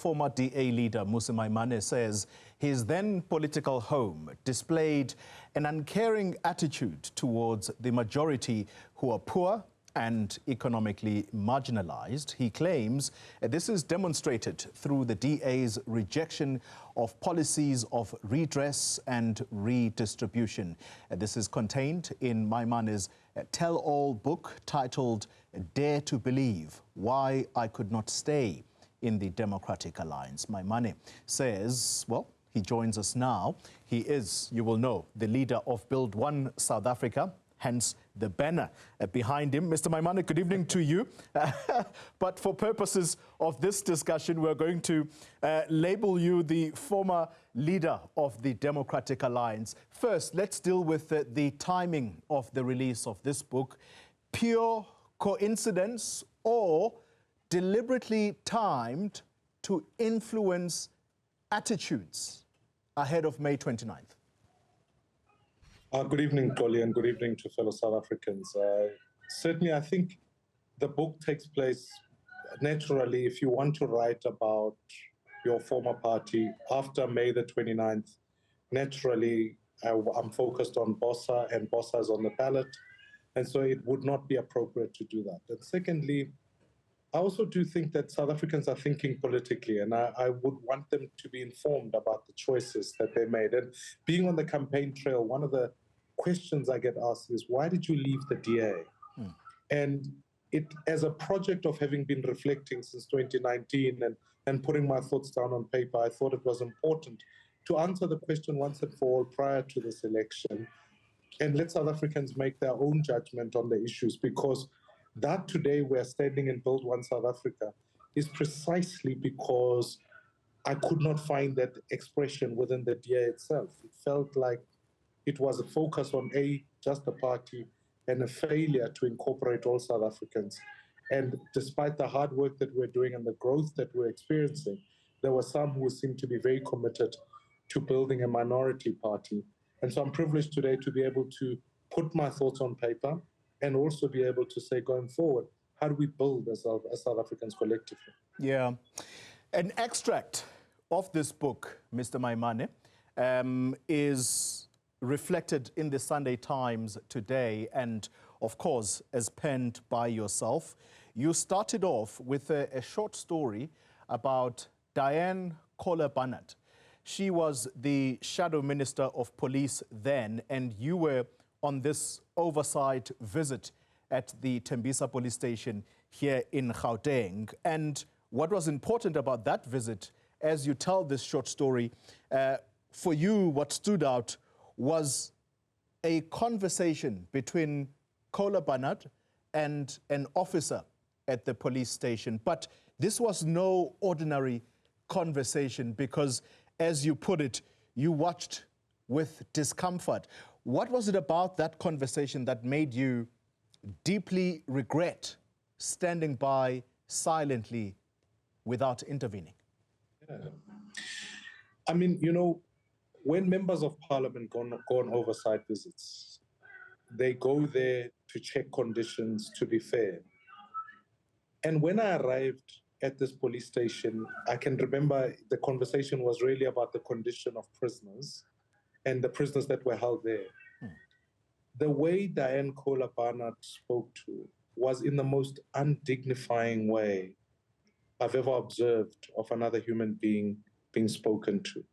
former DA leader Mmusi Maimane says his then political home displayed an uncaring attitude towards the majority who are poor and economically marginalized. He claims this is demonstrated through the DA's rejection of policies of redress and redistribution. This is contained in Maimane's tell-all book titled Dare to Believe, Why I Could Not Stay in the Democratic Alliance. Maimane says, well, he joins us now. He is, you will know, the leader of Build One South Africa, hence the banner behind him. Mr. Maimane, good evening to you. But for purposes of this discussion, we're going to label you the former leader of the Democratic Alliance. First, let's deal with the timing of the release of this book. Pure coincidence or deliberately timed to influence attitudes ahead of May 29th? Good evening, Colly, and good evening to fellow South Africans. Certainly, I think the book takes place naturally if you want to write about your former party after May the 29th. Naturally, I'm focused on BOSA, and BOSA is on the ballot, and so it would not be appropriate to do that. And secondly, I also do think that South Africans are thinking politically, and I would want them to be informed about the choices that they made. And being on the campaign trail, one of the questions I get asked is, why did you leave the DA? And it, as a project of having been reflecting since 2019 and putting my thoughts down on paper, I thought it was important to answer the question once and for all prior to this election and let South Africans make their own judgment on the issues, because that today we're standing in Build One South Africa is precisely because I could not find that expression within the DA itself. It felt like it was a focus on just a party and a failure to incorporate all South Africans. And despite the hard work that we're doing and the growth that we're experiencing, there were some who seemed to be very committed to building a minority party. And so I'm privileged today to be able to put my thoughts on paper and also be able to say, going forward, how do we build as South Africans collectively? Yeah. An extract of this book, Mr. Maimane, is reflected in the Sunday Times today and, of course, as penned by yourself. You started off with a short story about Diane Kohler-Barnett. She was the Shadow Minister of Police then, and you were on this oversight visit at the Tembisa police station here in Gauteng. And what was important about that visit, as you tell this short story, for you, what stood out was a conversation between Kohler-Barnett and an officer at the police station. But this was no ordinary conversation because, as you put it, you watched with discomfort. What was it about that conversation that made you deeply regret standing by silently without intervening? Yeah. I mean, you know, when members of parliament go on oversight visits, they go there to check conditions, to be fair. And when I arrived at this police station, I can remember the conversation was really about the condition of prisoners and the prisoners that were held there. The way Diane Kohler-Barnett spoke to was in the most undignifying way I've ever observed of another human being being spoken to.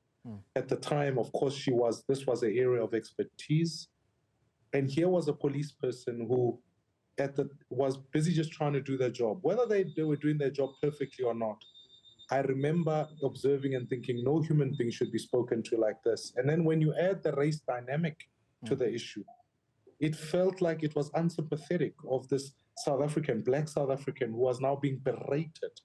At the time, of course, this was an area of expertise. And here was a police person who was busy just trying to do their job. Whether they were doing their job perfectly or not, I remember observing and thinking no human being should be spoken to like this. And then when you add the race dynamic to the issue, it felt like it was unsympathetic of this South African, black South African, who was now being berated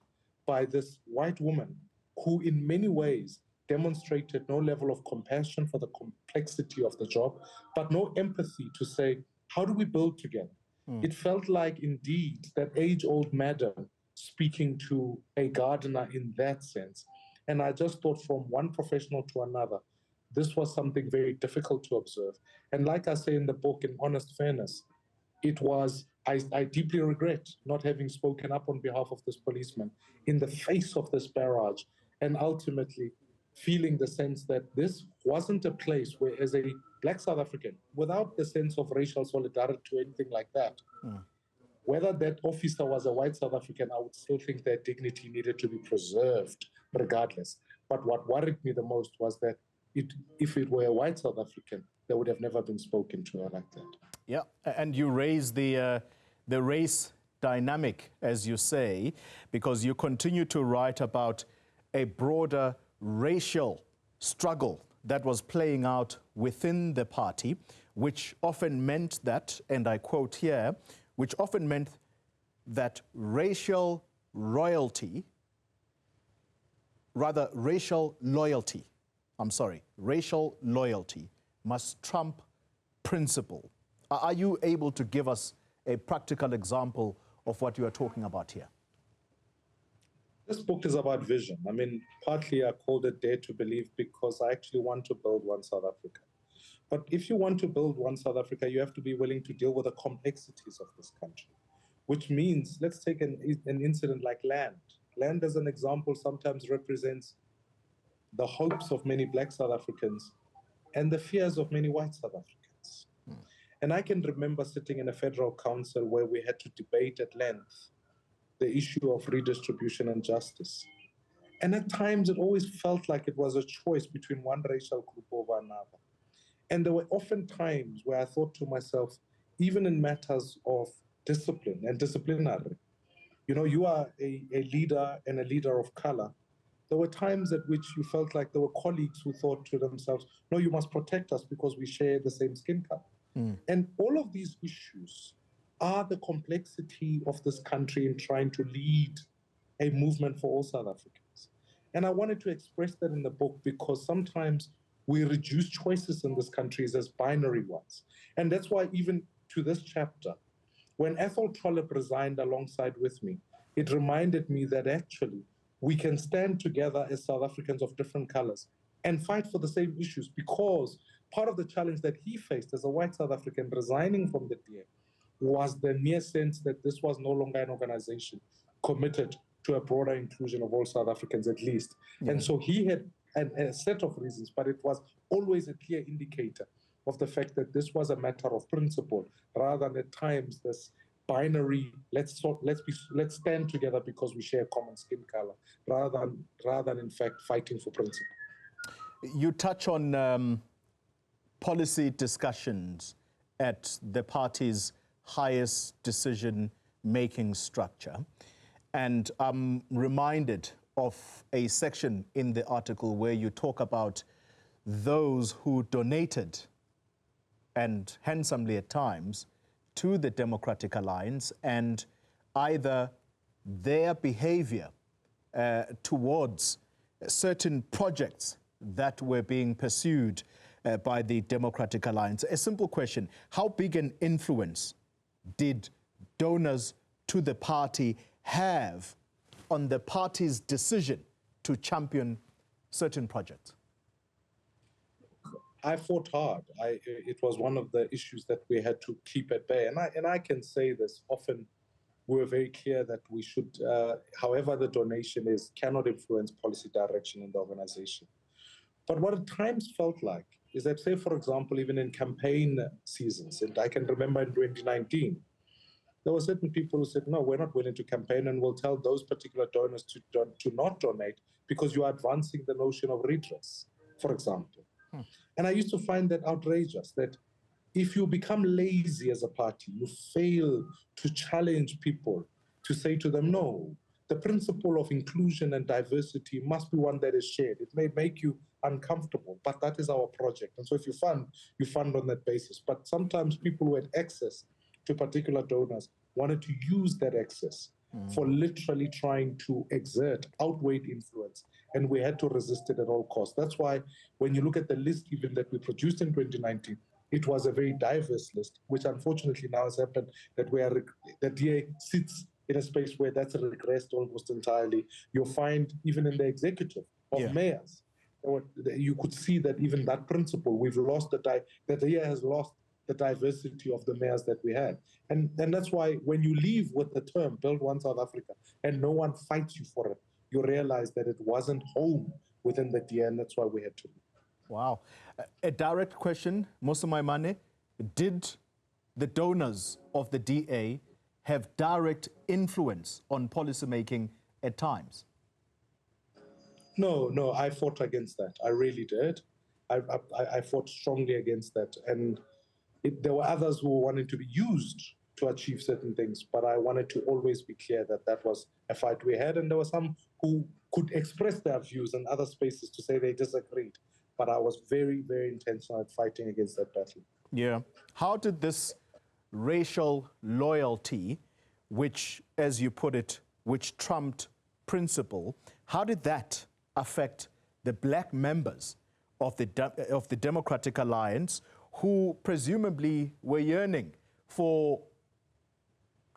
by this white woman who in many ways demonstrated no level of compassion for the complexity of the job, but no empathy to say, how do we build together? It felt like, indeed, that age-old madam speaking to a gardener in that sense. And I just thought from one professional to another, this was something very difficult to observe. And like I say in the book, in honest fairness, it was, I deeply regret not having spoken up on behalf of this policeman in the face of this barrage and ultimately feeling the sense that this wasn't a place where, as a Black South African, without the sense of racial solidarity or anything like that, whether that officer was a white South African, I would still think their dignity needed to be preserved regardless. But what worried me the most was that if it were a white South African, there would have never been spoken to her like that. Yeah, and you raise the race dynamic, as you say, because you continue to write about a broader racial struggle that was playing out within the party, which often meant that, and I quote here, which often meant that racial loyalty must trump principle. Are you able to give us a practical example of what you are talking about here? This book is about vision. I mean, partly I called it Dare to Believe because I actually want to build one South Africa. But if you want to build one South Africa, you have to be willing to deal with the complexities of this country, which means, let's take an incident like land. Land, as an example, sometimes represents the hopes of many Black South Africans and the fears of many white South Africans. And I can remember sitting in a federal council where we had to debate at length the issue of redistribution and justice. And at times, it always felt like it was a choice between one racial group over another. And there were often times where I thought to myself, even in matters of discipline and disciplinary, you know, you are a leader and a leader of color. There were times at which you felt like there were colleagues who thought to themselves, no, you must protect us because we share the same skin color. And all of these issues are the complexity of this country in trying to lead a movement for all South Africans. And I wanted to express that in the book because sometimes we reduce choices in this country as binary ones. And that's why even to this chapter, when Ethel Trollip resigned alongside with me, it reminded me that actually we can stand together as South Africans of different colors and fight for the same issues, because part of the challenge that he faced as a white South African resigning from the DA was the mere sense that this was no longer an organization committed to a broader inclusion of all South Africans at least. And so he had a set of reasons, but it was always a clear indicator of the fact that this was a matter of principle rather than at times this binary, let's stand together because we share common skin color, rather than in fact fighting for principle. You touch on policy discussions at the party's highest decision-making structure. And I'm reminded of a section in the article where you talk about those who donated, and handsomely at times, to the Democratic Alliance, and either their behavior towards certain projects that were being pursued by the Democratic Alliance. A simple question: how big an influence did donors to the party have on the party's decision to champion certain projects? I fought hard. It was one of the issues that we had to keep at bay. And I can say this, often we were very clear that we should, however the donation is, cannot influence policy direction in the organization. But what at times felt like is that, say, for example, even in campaign seasons, and I can remember in 2019, there were certain people who said, no, we're not willing to campaign, and we'll tell those particular donors to not donate because you are advancing the notion of redress, for example. And I used to find that outrageous, that if you become lazy as a party, you fail to challenge people, to say to them, no, the principle of inclusion and diversity must be one that is shared. It may make you uncomfortable, but that is our project. And so if you fund on that basis. But sometimes people who had access to particular donors wanted to use that access for literally trying to exert outweighed influence. And we had to resist it at all costs. That's why when you look at the list even that we produced in 2019, it was a very diverse list, which unfortunately now has happened that the DA sits in a space where that's regressed almost entirely. You'll find even in the executive of mayors, you could see that even that principle, we've lost that the DA has lost the diversity of the mayors that we had. And that's why when you leave with the term Build One South Africa and no one fights you for it, you realize that it wasn't home within the DA, and that's why we had to leave. Wow. A direct question, Mmusi Maimane, did the donors of the DA have direct influence on policymaking at times? No, I fought against that. I really did. I fought strongly against that. And there were others who wanted to be used to achieve certain things, but I wanted to always be clear that that was a fight we had, and there were some who could express their views in other spaces to say they disagreed. But I was very, very intentional at fighting against that battle. Yeah. How did this racial loyalty, which, as you put it, which trumped principle, how did that affect the black members of the Democratic Alliance who presumably were yearning for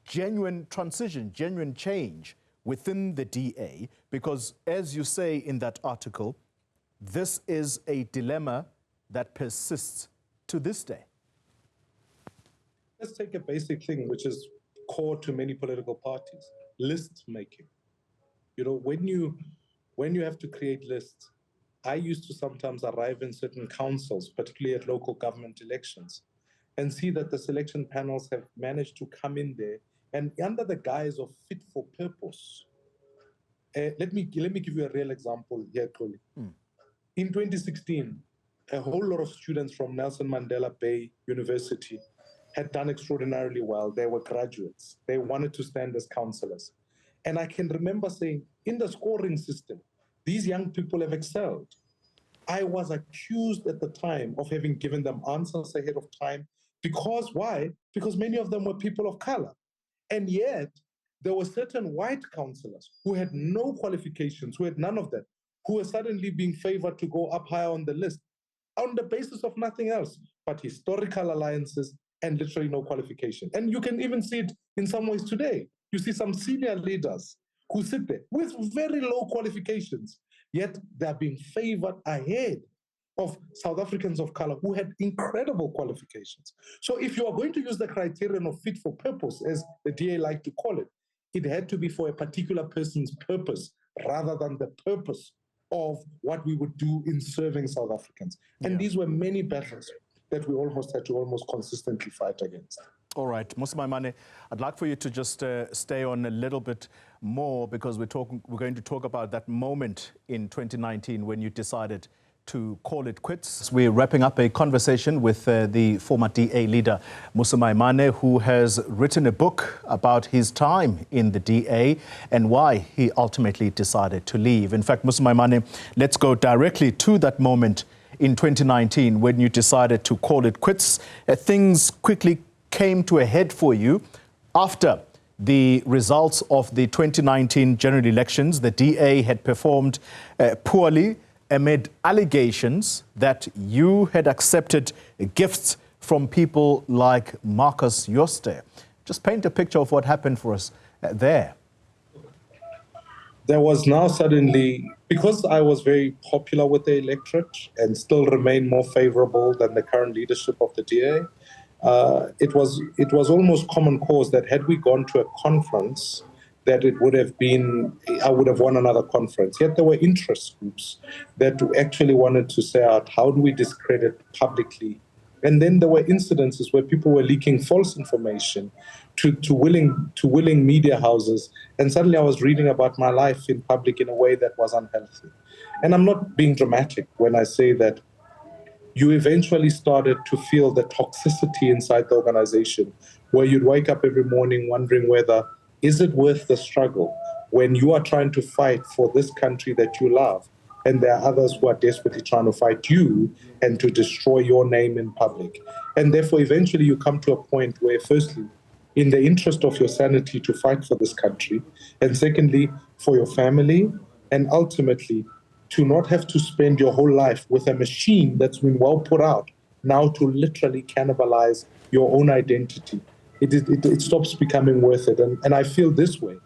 genuine transition, genuine change within the DA? Because as you say in that article, this is a dilemma that persists to this day. Let's take a basic thing which is core to many political parties: list making. You know, when you have to create lists, I used to sometimes arrive in certain councils, particularly at local government elections, and see that the selection panels have managed to come in there and under the guise of fit for purpose. Let me give you a real example here, Koli. In 2016, a whole lot of students from Nelson Mandela Bay University had done extraordinarily well. They were graduates. They wanted to stand as councillors. And I can remember saying, in the scoring system, these young people have excelled. I was accused at the time of having given them answers ahead of time. Because why? Because many of them were people of color. And yet, there were certain white councillors who had no qualifications, who had none of that, who were suddenly being favored to go up higher on the list on the basis of nothing else but historical alliances and literally no qualification. And you can even see it in some ways today. You see some senior leaders who sit there with very low qualifications, yet they're being favored ahead of South Africans of color who had incredible qualifications. So if you are going to use the criterion of fit for purpose, as the DA like to call it, it had to be for a particular person's purpose rather than the purpose of what we would do in serving South Africans. And these were many battles that we almost had to consistently fight against. All right, Mmusi Maimane, I'd like for you to just stay on a little bit more, because we're going to talk about that moment in 2019 when you decided to call it quits. We're wrapping up a conversation with the former DA leader, Mmusi Maimane, who has written a book about his time in the DA and why he ultimately decided to leave. In fact, Mmusi Maimane, let's go directly to that moment in 2019 when you decided to call it quits. Things quickly came to a head for you after the results of the 2019 general elections. The DA had performed poorly amid allegations that you had accepted gifts from people like Marcus Jooste. Just paint a picture of what happened for us there. There was now suddenly, because I was very popular with the electorate and still remain more favorable than the current leadership of the DA, it was almost common cause that had we gone to a conference, that it would have been, I would have won another conference. Yet there were interest groups that actually wanted to say out, how do we discredit publicly? And then there were incidences where people were leaking false information to willing media houses. And suddenly I was reading about my life in public in a way that was unhealthy. And I'm not being dramatic when I say that you eventually started to feel the toxicity inside the organization, where you'd wake up every morning wondering whether, is it worth the struggle when you are trying to fight for this country that you love, and there are others who are desperately trying to fight you and to destroy your name in public? And therefore, eventually you come to a point where, firstly, in the interest of your sanity to fight for this country, and secondly, for your family, and ultimately, to not have to spend your whole life with a machine that's been well put out, now to literally cannibalize your own identity. It stops becoming worth it. And I feel this way,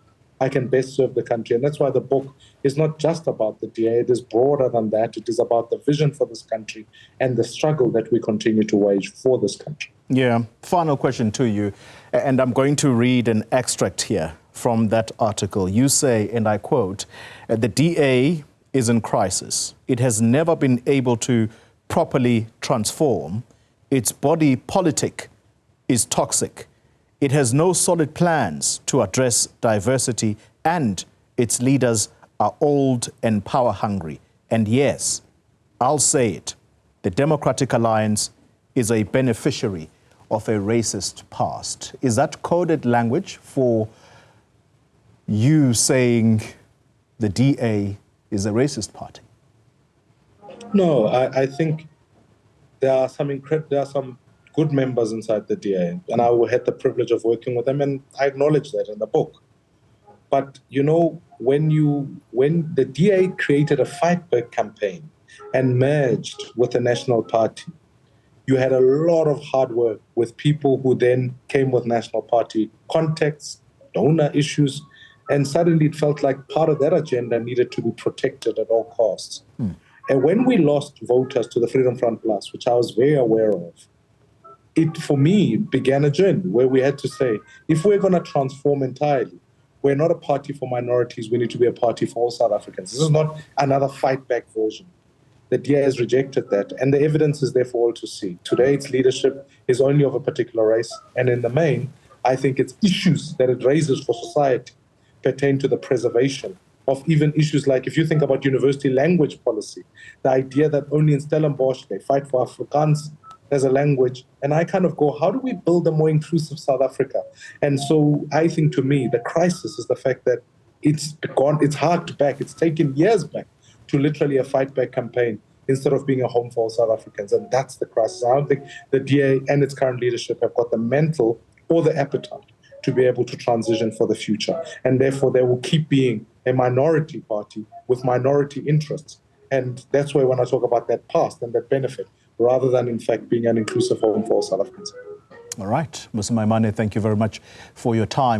I can best serve the country. And that's why the book is not just about the DA, it is broader than that. It is about the vision for this country and the struggle that we continue to wage for this country. Yeah, final question to you. And I'm going to read an extract here from that article. You say, and I quote, the DA is in crisis. It has never been able to properly transform. Its body politic is toxic. It has no solid plans to address diversity, and its leaders are old and power hungry. And yes, I'll say it, the Democratic Alliance is a beneficiary of a racist past. Is that coded language for you saying the DA is a racist party? No, I think there are some good members inside the DA, and I had the privilege of working with them, and I acknowledge that in the book. But you know, when the DA created a fight back campaign and merged with the National Party, you had a lot of hard work with people who then came with National Party contacts, donor issues, and suddenly it felt like part of that agenda needed to be protected at all costs. And when we lost voters to the Freedom Front Plus, which I was very aware of, it, for me, began a journey where we had to say, if we're going to transform entirely, we're not a party for minorities, we need to be a party for all South Africans. This is not another fight back version. The DA has rejected that, and the evidence is there for all to see. Today, its leadership is only of a particular race, and in the main, I think its issues that it raises for society pertain to the preservation of even issues like, if you think about university language policy, the idea that only in Stellenbosch they fight for Afrikaans as a language, and I kind of go, how do we build a more inclusive South Africa? And so I think, to me, the crisis is the fact that it's harked back, it's taken years back to literally a fight back campaign instead of being a home for all South Africans. And that's the crisis. I don't think the DA and its current leadership have got the mental or the appetite to be able to transition for the future. And therefore, they will keep being a minority party with minority interests. And that's why when I talk about that past and that benefit, rather than, in fact, being an inclusive home for all South Africans. All right. Mmusi Maimane, thank you very much for your time.